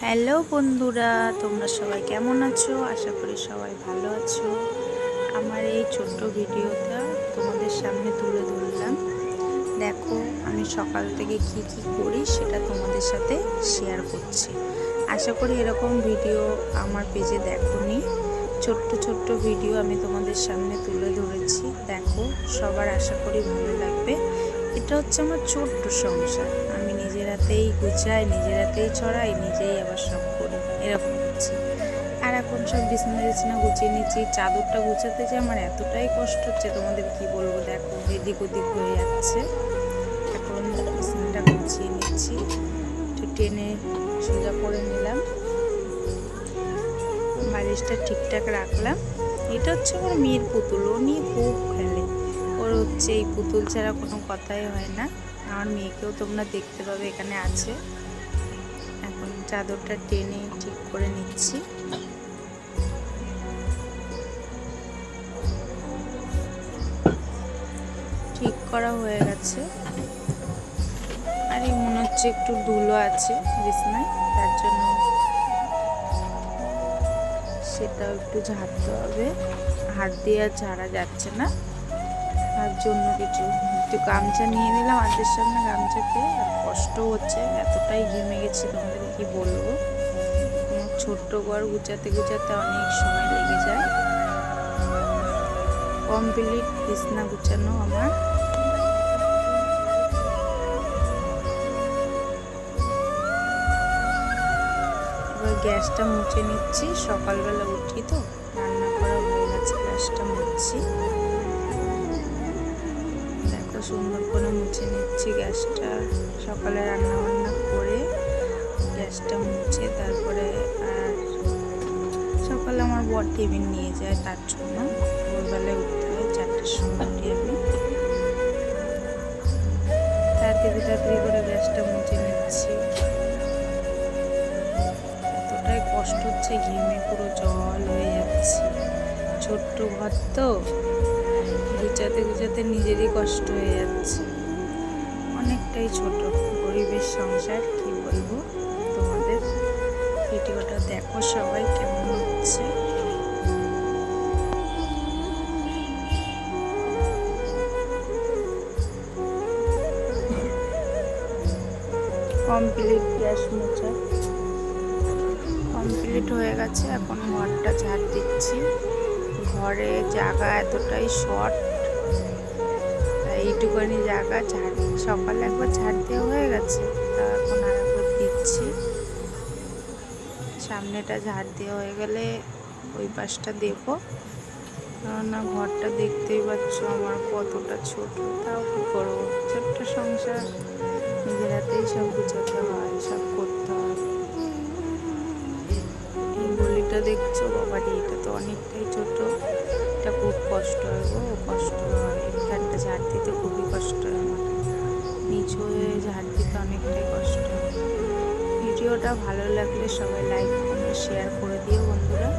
Hello বন্ধুরা, তোমরা সবাই কেমন আছো? আশা করি সবাই ভালো আছো। আমার এই ছোট্ট ভিডিওটা তোমাদের সামনে তুলে ধরলাম। দেখো আমি সকাল থেকে কি কি করি সেটা তোমাদের সাথে শেয়ার করছি। আশা করি এরকম ভিডিও আমার পেজে দেখোনি। ছোট্ট ছোট্ট ভিডিও আমি তোমাদের সামনে তুলে ধরেছি। দেখো, সবার আশা করি ভালো লাগবে। এটা হচ্ছে আমার ছোট্ট সংসার। আমি নিজের হাতেই গুছাই, নিজের হাতেই ছড়াই, নিজেই আবার সব করি, এরকম হচ্ছে। আর এখন সব বিছানা গুছিয়ে নিচ্ছি। চাদরটা গুছাতে যে আমার এতটাই কষ্ট হচ্ছে, তোমাদের কি বলবো। দেখো এদিক ওদিক হয়ে যাচ্ছে। এখন বিছানাটা গুছিয়ে নিচ্ছি, একটু টেনে সোজা করে নিলাম, বালিশটা ঠিকঠাক রাখলাম। এটা হচ্ছে আমার মেয়ের পুতুল, ও নিয়ে খুব খেলে। ওর হচ্ছে এই পুতুল ছাড়া কোনো কথাই হয় না। আমার মেয়েকেও তোমরা দেখতে পাবে, এখানে আছে। এখন চাদরটা টেনে ঠিক করে নিচ্ছি। ঠিক করা হয়ে গেছে। আর এই মনে হচ্ছে একটু ধুলো আছে বিছানায়, তার জন্য সেটাও একটু ঝাড়তে হবে। হাত দিয়ে আর ঝাড়া যাচ্ছে না, তার জন্য একটু গামছা নিয়ে নিলাম হাতের সামনে। গামছাতে আর কষ্ট হচ্ছে, এতটাই ঘেমে গেছি তোমাদের কি বলবো। ছোট্ট ঘর গুছাতে গুছাতে অনেক সময় লেগে যায়। কমপ্লিট বিছানা গুছানো আমার। এবার গ্যাসটা মুছে নিচ্ছি। সকালবেলা উঠি তো, রান্না করা হয়ে গেছে, গ্যাসটা মুছছি। দেখো সুন্দর করে মুছে নিচ্ছি গ্যাসটা। সকালে রান্না বান্না করে গ্যাসটা মুছে তারপরে আর সকালে আমার বর টিফিন নিয়ে যায়, তার জন্য ভোরবেলায় উঠতে হয়। 4টার সময় উঠি আমি। তাড়াতাড়ি করে গ্যাসটা মুছে নিচ্ছি। এতটাই কষ্ট হচ্ছে, ঘেমে পুরো জল হয়ে যাচ্ছে। ছোট্ট ঘর তো, গুছাতে গুছাতে নিজেরই কষ্ট হয়ে যাচ্ছে। অনেকটাই ছোট, গরিবের সংসার, কি বলবো তোমাদের। ভিডিওটা দেখো সবাই কেমন হচ্ছে। কমপ্লিট গ্যাস মোছা কমপ্লিট হয়ে গেছে। এখন ঘরটা ঝাড় দিচ্ছি। ঘরে জায়গা এতটাই শর্ট, এইটুকুনি জায়গা ঝাড়, সকালে একবার ঝাড় দেওয়া হয়ে গেছে, তা এখন আর একবার দিচ্ছি। সামনেটা ঝাড় দেওয়া হয়ে গেলে ওই পাশটা দেবো। কেননা ঘরটা দেখতেই পাচ্ছ আমার কতটা ছোট, তাও কি করবো, ছোট্ট সংসার, নিজের হাতেই সব গুছাতে হয়, সব করতে হয়। এই গলিটা দেখছো, বাবারি এটা তো অনেকটাই ছোট, এটা খুব কষ্ট হয় গো, কষ্ট হয়। এখানটা ঝাড় দিতে খুবই কষ্ট হয় আমার, নিচু হয়ে ঝাড় দিতে অনেকটাই কষ্ট হয়। ভিডিওটা ভালো লাগলে সবাই লাইক কমেন্ট শেয়ার করে দিও বন্ধুরা,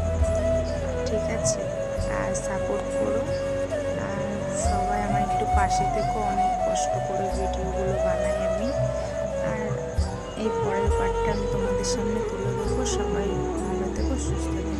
ঠিক আছে? আর সাপোর্ট করো, আর সবাই আমার একটু পাশে থেকো। অনেক কষ্ট করে ভিডিওগুলো বানাই আমি। আর এই পরের পার্টটা আমি তোমাদের সামনে তুলে ধরবো। সবাই ভালো থেকো, সুস্থ থেকো।